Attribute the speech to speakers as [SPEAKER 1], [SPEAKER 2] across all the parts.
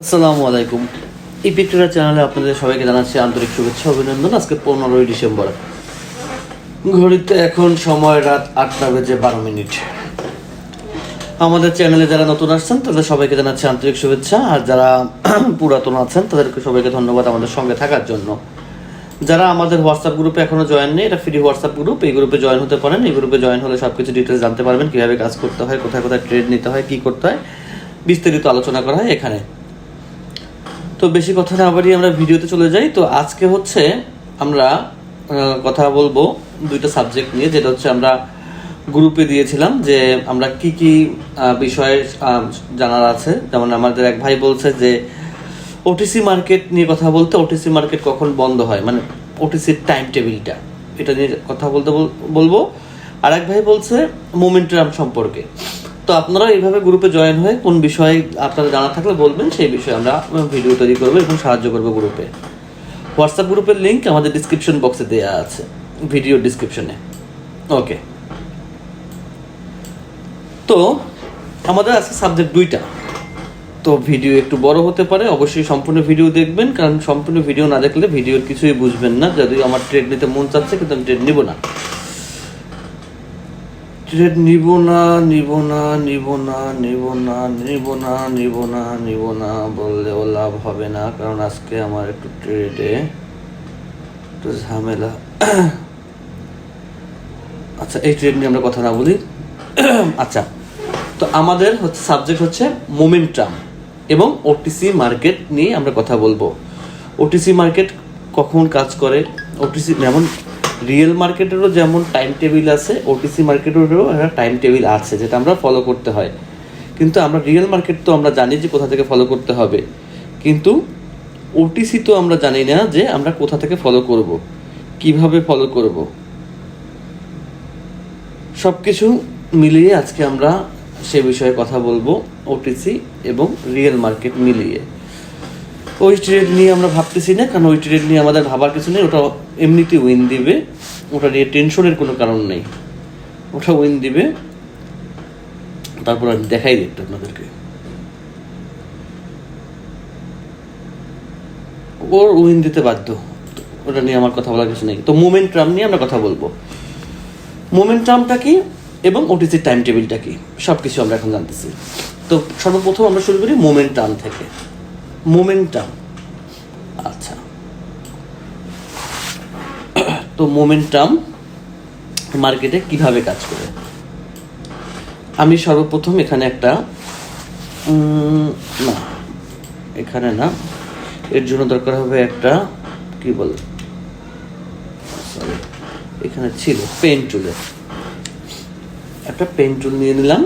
[SPEAKER 1] আসসালামু আলাইকুম। এই পিকচার চ্যানেলে আপনাদের সবাইকে জানাচ্ছি আন্তরিক শুভেচ্ছা অভিনন্দন। আজকে 15ই ডিসেম্বর, ঘড়িতে এখন সময় রাত 8:12। আমাদের চ্যানেলে যারা নতুন আসছেন তাদের সবাইকে জানাচ্ছি আন্তরিক শুভেচ্ছা, আর যারা পুরাতন আছেন তাদেরকে সবাইকে ধন্যবাদ আমাদের সঙ্গে থাকার জন্য। যারা আমাদের হোয়াটসঅ্যাপ গ্রুপে এখনো জয়েন নেই, এটা ফ্রি হোয়াটসঅ্যাপ গ্রুপ, এই গ্রুপে জয়েন হতে পারেন। এই গ্রুপে জয়েন হলে সব কিছু ডিটেলস জানতে পারবেন, কীভাবে কাজ করতে হয়, কোথায় কোথায় ট্রেড নিতে হয়, কী করতে হয়, বিস্তারিত আলোচনা করা হয় এখানে। তো বেশি কথা না বাড়িয়ে আমরা ভিডিওতে চলে যাই। তো আজকে হচ্ছে আমরা কথা বলবো দুইটা সাবজেক্ট নিয়ে, যেটা হচ্ছে আমরা গ্রুপে দিয়েছিলাম যে আমরা কি কি বিষয়ে জানার আছে। যেমন আমাদের এক ভাই বলছে যে ওটিসি মার্কেট নিয়ে কথা বলতে, ওটিসি মার্কেট কখন বন্ধ হয়, মানে ওটিসির টাইম টেবিলটা, এটা নিয়ে কথা বলতে বলবো। আর এক ভাই বলছে মোমেন্টাম সম্পর্কে। তো আপনারা এইভাবে গ্রুপে জয়েন হয়ে কোন বিষয়ে আপনারা জানা থাকলে বলবেন, সেই বিষয়ে আমরা ভিডিও তৈরি করবো এবং সাহায্য করবো গ্রুপে। হোয়াটসঅ্যাপ গ্রুপের লিঙ্ক আমাদের ডিসক্রিপশন বক্সে দেওয়া আছে, ভিডিও ডিসক্রিপশনে। ওকে, তো আমাদের আজকে সাবজেক্ট দুইটা। তো ভিডিও একটু বড় হতে পারে, অবশ্যই সম্পূর্ণ ভিডিও দেখবেন, কারণ সম্পূর্ণ ভিডিও না দেখলে ভিডিওর কিছুই বুঝবেন না। যদিও আমার ট্রেড নিতে মন চাচ্ছে, কিন্তু আমি ট্রেড নিব না, ট্রেড নিব না বললেও লাভ হবে না, কারণ আজকে আমার একটু ট্রেডে একটু ঝামেলা। আচ্ছা, এই ট্রেড নিয়ে আমরা কথা না বলি। আচ্ছা, তো আমাদের হচ্ছে সাবজেক্ট হচ্ছে মোমেন্টাম এবং ওটিসি মার্কেট নিয়ে আমরা কথা বলবো। ওটিসি মার্কেট কখন কাজ করে, ওটিসি যেমন রিয়েল মার্কেটেরও যেমন টাইম টেবিল আছে, ওটিসি মার্কেটেরও একটা টাইম টেবিল আছে যেটা আমরা ফলো করতে হয়। কিন্তু আমরা রিয়েল মার্কেট তো আমরা জানি যে কোথা থেকে ফলো করতে হবে, কিন্তু ওটিসি তো আমরা জানি না যে আমরা কোথা থেকে ফলো করব, কিভাবে ফলো করব। সব কিছু মিলিয়ে আজকে আমরা সে বিষয়ে কথা বলবো, ওটিসি এবং রিয়েল মার্কেট মিলিয়ে। ওই ট্রেড নিয়ে আমরা ভাবতেছি না, কারণ ওই ট্রেড নিয়ে আমাদের ভাবার কিছু নেই, ওটা এমনিতেই উইন দিবে, ওটা নিয়ে টেনশনের কোনো কারণ নেই, ওটা উইন দিবে। তারপর আমি দেখাই দিতে আপনাদেরকে, ওর উইন দিতে বাধ্য, ওটা নিয়ে আমার কথা বলার কিছু নেই। তো মোমেন্টাম নিয়ে আমরা কথা বলবো, মোমেন্টামটা কি এবং ওটিসির টাইম টেবিলটা কি, সব কিছু আমরা এখন জানতেছি। তো সর্বপ্রথম আমরা শুরু করি মোমেন্টাম থেকে। মোমেন্টাম, আচ্ছা, তো মোমেন্টাম মার্কেটে কিভাবে কাজ করে, আমি সর্বপ্রথম এখানে একটা না, এখানে না, এর জন্য দরকার হবে একটা কি বলে, সরি, এখানে ছিল পেন টুলের, একটা পেন টুল নিয়ে নিলাম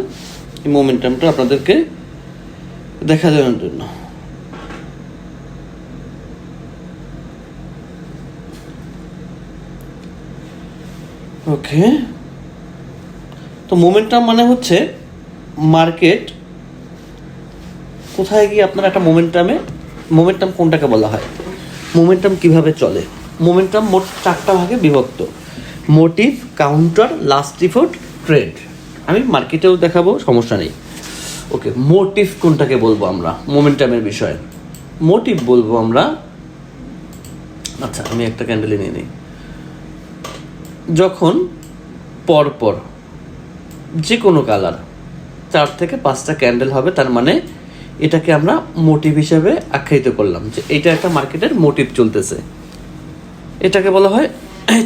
[SPEAKER 1] এই মোমেন্টামটা আপনাদেরকে দেখা দেওয়ার জন্য। ওকে, তো মোমেন্টাম মানে হচ্ছে মার্কেট কোথায় গিয়ে আপনার একটা মোমেন্টাম কোনটাকে বলা হয়, মোমেন্টাম কিভাবে চলে। মোমেন্টাম মোট 4টা ভাগে বিভক্ত: motive, counter, last effort, trade. আমি মার্কেটেও দেখাবো, সমস্যা নেই। ওকে, মোটিভ কোনটাকে বলবো আমরা মোমেন্টামের বিষয়ে, মোটিভ বলবো আমরা, আচ্ছা আমি একটা ক্যান্ডেল নিয়ে নিই, যখন পরপর যে কোনো কালার 4 থেকে 5টা ক্যান্ডেল হবে, তার মানে এটাকে আমরা মোটিভ হিসেবে আখ্যায়িত করলাম যে এটা একটা মার্কেটের মোটিভ চলতেছে। এটাকে বলা হয়,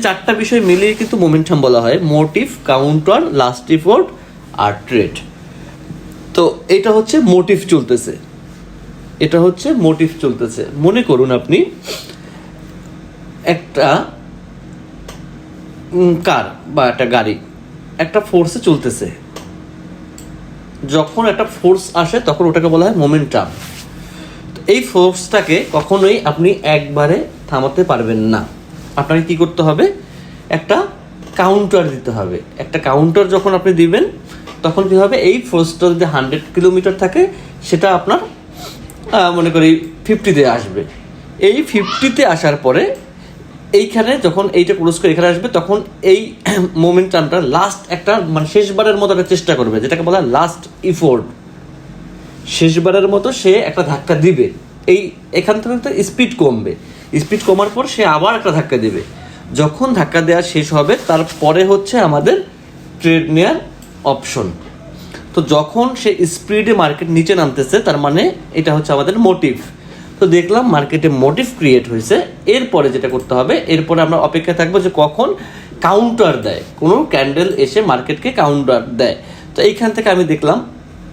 [SPEAKER 1] 4টা বিষয় মিলিয়ে কিন্তু মোমেন্টাম বলা হয়: মোটিভ, কাউন্টার, লাস্ট ইফোর্ট আর ট্রেড। তো এটা হচ্ছে মোটিভ চলতেছে, এটা হচ্ছে মোটিভ চলতেছে। মনে করুন আপনি একটা কার বা একটা গাড়ি একটা ফোর্সে চলতেছে, যখন একটা ফোর্স আসে তখন ওটাকে বলা হয় মোমেন্টাম। এই ফোর্সটাকে কখনোই আপনি একবারে থামাতে পারবেন না, আপনাকে কি করতে হবে, একটা কাউন্টার দিতে হবে। একটা কাউন্টার যখন আপনি দিবেন তখন কী হবে, এই ফোর্সটা যদি 100 কিলোমিটার থাকে সেটা আপনার মনে করি 50-তে আসবে। এই 50-তে আসার পরে এইখানে যখন এইটা ক্রস করে এখানে আসবে, তখন এই মোমেন্টামটা লাস্ট একটা মানে শেষবারের মতো একটা চেষ্টা করবে, যেটাকে বলা হয় লাস্ট ইফোর্ট। শেষবারের মতো সে একটা ধাক্কা দিবে, এখান থেকে একটা স্পিড কমবে, স্পিড কমার পর সে আবার একটা ধাক্কা দিবে। যখন ধাক্কা দেওয়া শেষ হবে তারপরে হচ্ছে আমাদের ট্রেড নেওয়ার অপশন। তো যখন সে স্পিডে মার্কেট নিচে নামতেছে তার মানে এটা হচ্ছে আমাদের মোটিভ। তো দেখলাম মার্কেটে মোটিভ ক্রিয়েট হয়েছে, এরপরে যেটা করতে হবে, এরপরে আমরা অপেক্ষায় থাকবো যে কখন কাউন্টার দেয়, কোনো ক্যান্ডেল এসে মার্কেটকে কাউন্টার দেয়। তো এইখান থেকে আমি দেখলাম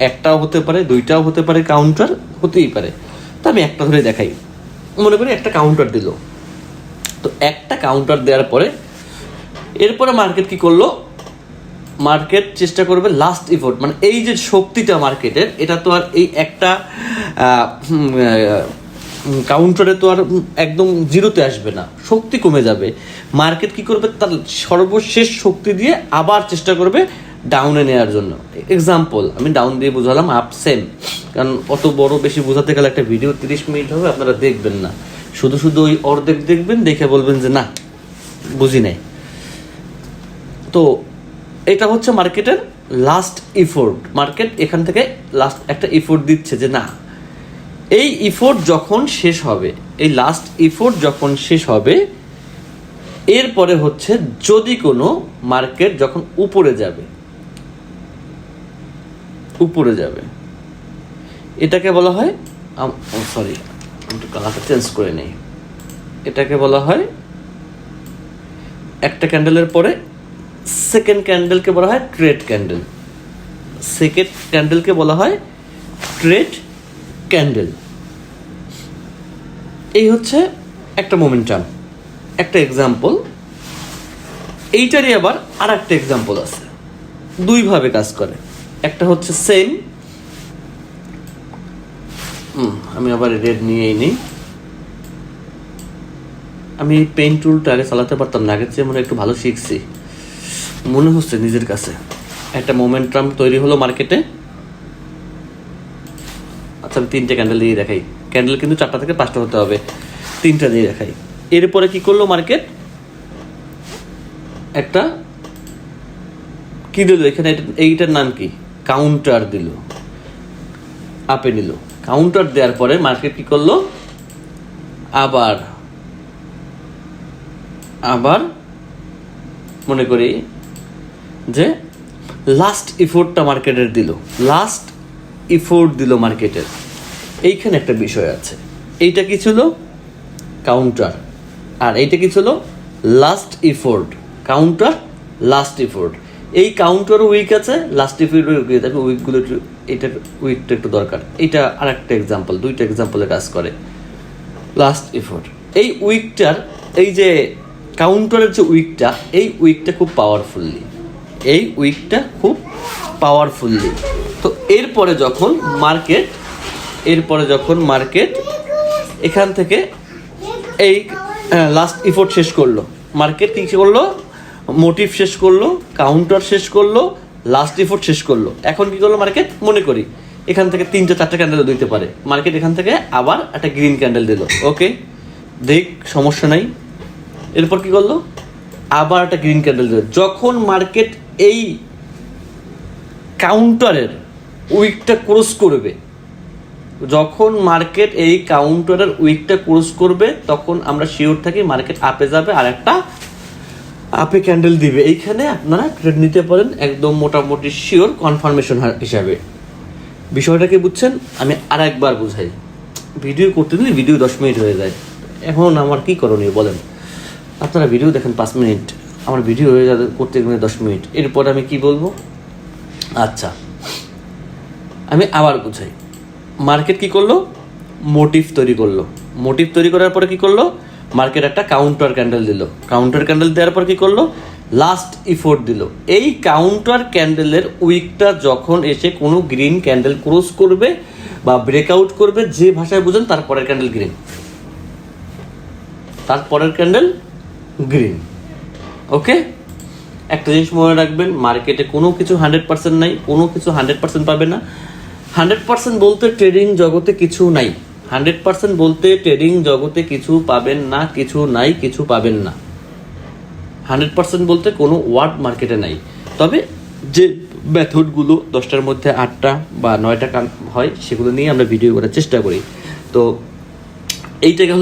[SPEAKER 1] একটাও হতে পারে, দুইটাও হতে পারে, কাউন্টার হতেই পারে। তো আমি একটা ধরে দেখাই, মনে করি একটা কাউন্টার দিল। তো একটা কাউন্টার দেওয়ার পরে এরপরে মার্কেট কি করলো, মার্কেট চেষ্টা করবে লাস্ট ইফোর্ট, মানে এই যে শক্তিটা মার্কেটের, এটা তো আর এই একটা কাউন্টারে তো আর একদম জিরোতে আসবে না, শক্তি কমে যাবে। মার্কেট কি করবে, তার সর্বশেষ শক্তি দিয়ে আবার চেষ্টা করবে ডাউনে নেওয়ার জন্য। এক্সাম্পল আমি ডাউন দিয়ে বোঝালাম, আপ সেম, কারণ অত বড় বেশি বোঝাতে গেলে একটা ভিডিও 30 মিনিট হবে, আপনারা দেখবেন না, শুধু শুধু ওই অর্ধেক দেখবেন, দেখে বলবেন যে না বুঝি নাই। তো এটা হচ্ছে মার্কেটের লাস্ট ইফোর্ট, মার্কেট এখান থেকে লাস্ট একটা ইফোর্ট দিচ্ছে যে না, এই ইফোর্ট যখন শেষ হবে, এই লাস্ট ইফোর্ট যখন শেষ হবে, এরপরে হচ্ছে যদি কোনো মার্কেট যখন উপরে যাবে, এটাকে বলা হয়, সরি একটু কালারটা চেঞ্জ করে নেই, এটাকে বলা হয় একটা ক্যান্ডেলের পরে সেকেন্ড ক্যান্ডেলকে বলা হয় ট্রেড ক্যান্ডেল, সেকেন্ড ক্যান্ডেলকে বলা হয় ট্রেড ক্যান্ডেল। এই হচ্ছে একটা মোমেন্টাম, একটা এক্সাম্পল। এইটারই আবার আর একটা এক্সাম্পল আছে, দুইভাবে কাজ করে। একটা হচ্ছে সেম, আমি আবার রেড নিয়েই নিই, আমি এই পেন টুলটা আগে চালাতে পারতাম না, আগের চেয়ে মনে একটু ভালো শিখছি মনে হচ্ছে নিজের কাছে। একটা মোমেন্টাম তৈরি হলো মার্কেটে। আচ্ছা আমি 3টে ক্যান্ডেল দিয়ে দেখাই, ক্যান্ডেল কিন্তু 4টা থেকে 5টা হতে হবে, 3টা দিয়ে দেখাই। এরপরে কি করলো মার্কেট, একটা কি দিল এখানে, এইটার নাম কি, কাউন্টার দিল, আপে নিল। কাউন্টার দেওয়ার পরে মার্কেট কি করলো, আবার মনে করি যে লাস্ট ইফোর্টটা মার্কেটের দিল, লাস্ট ইফোর্ট দিল মার্কেটের। এইখানে একটা বিষয় আছে, এইটা কি ছিল, কাউন্টার, আর এইটা কি ছিল, last effort. Counter, last effort. এই কাউন্টার উইক আছে, লাস্ট ইফোর্ট উইক আছে, উইকগুলো এইটার উইকটা একটু দরকার। এইটা আর একটা এক্সাম্পল, 2টা এক্সাম্পলে কাজ করে। লাস্ট ইফোর্ট, এই উইকটার, এই যে কাউন্টারের যে উইকটা, এই উইকটা খুব পাওয়ারফুল্লি, তো এরপরে যখন মার্কেট এখান থেকে এই লাস্ট ইফোর্ট শেষ করলো, মার্কেট কী করলো, মোটিভ শেষ করলো, কাউন্টার শেষ করলো, লাস্ট ইফোর্ট শেষ করলো। এখন কি করলো মার্কেট, মনে করি এখান থেকে 3-4টা ক্যান্ডেল দিতে পারে, মার্কেট এখান থেকে আবার একটা গ্রিন ক্যান্ডেল দিল, ওকে দেখ সমস্যা নাই। এরপর কি করলো, আবার একটা গ্রিন ক্যান্ডেল দিল। যখন মার্কেট এই কাউন্টারের উইকটা ক্রস করবে, তখন আমরা শিওর থাকি মার্কেট আপে যাবে, আর একটা আপে ক্যান্ডেল দিবে। এইখানে আপনারা ট্রেড নিতে পারেন একদম মোটামুটি শিওর কনফার্মেশন হিসাবে। বিষয়টা কি বুঝছেন, আমি আর একবার বুঝাই, ভিডিও করতে দিলে ভিডিও 10 মিনিট হয়ে যায়। এখন আমার কি করণীয় বলেন, আপনারা ভিডিও দেখেন 5 মিনিট, আমার ভিডিও হয়ে যাবে করতে গেলে 10 মিনিট, এরপরে আমি কি বলবো। আচ্ছা আমি আবার বুঝাই, মার্কেট কি করলো, মোটিভ তৈরি করার পরে কি করলো, মার্কেট একটা কাউন্টার ক্যান্ডেল দিল, কাউন্টার ক্যান্ডেল দেওয়ার পর কি করলো, লাস্ট ইফোর্ট দিল। এই কাউন্টার ক্যান্ডেলের উইকটা যখন এসে কোনো গ্রিন ক্যান্ডেল ক্রস করবে বা ব্রেকআউট করবে, যে ভাষায় বুঝেন, তারপরের ক্যান্ডেল গ্রিন, ওকে। একটা জিনিস মনে রাখবেন, মার্কেটে কোনো কিছু 100% নাই, কোনো কিছু 100% পাবে না। 100% বলতে ট্রেডিং জগতে কিছু নাই, 100% বলতে ট্রেডিং জগতে কিছু পাবেন না, কিছু নাই, কিছু পাবেন না। 100% বলতে কোনো ওয়ার্ড মার্কেটে নাই। তবে যে মেথডগুলো 10টার মধ্যে 8টা বা 9টা কাম হয়, সেগুলো নিয়ে আমরা ভিডিও করার চেষ্টা করি। তো এইটাকে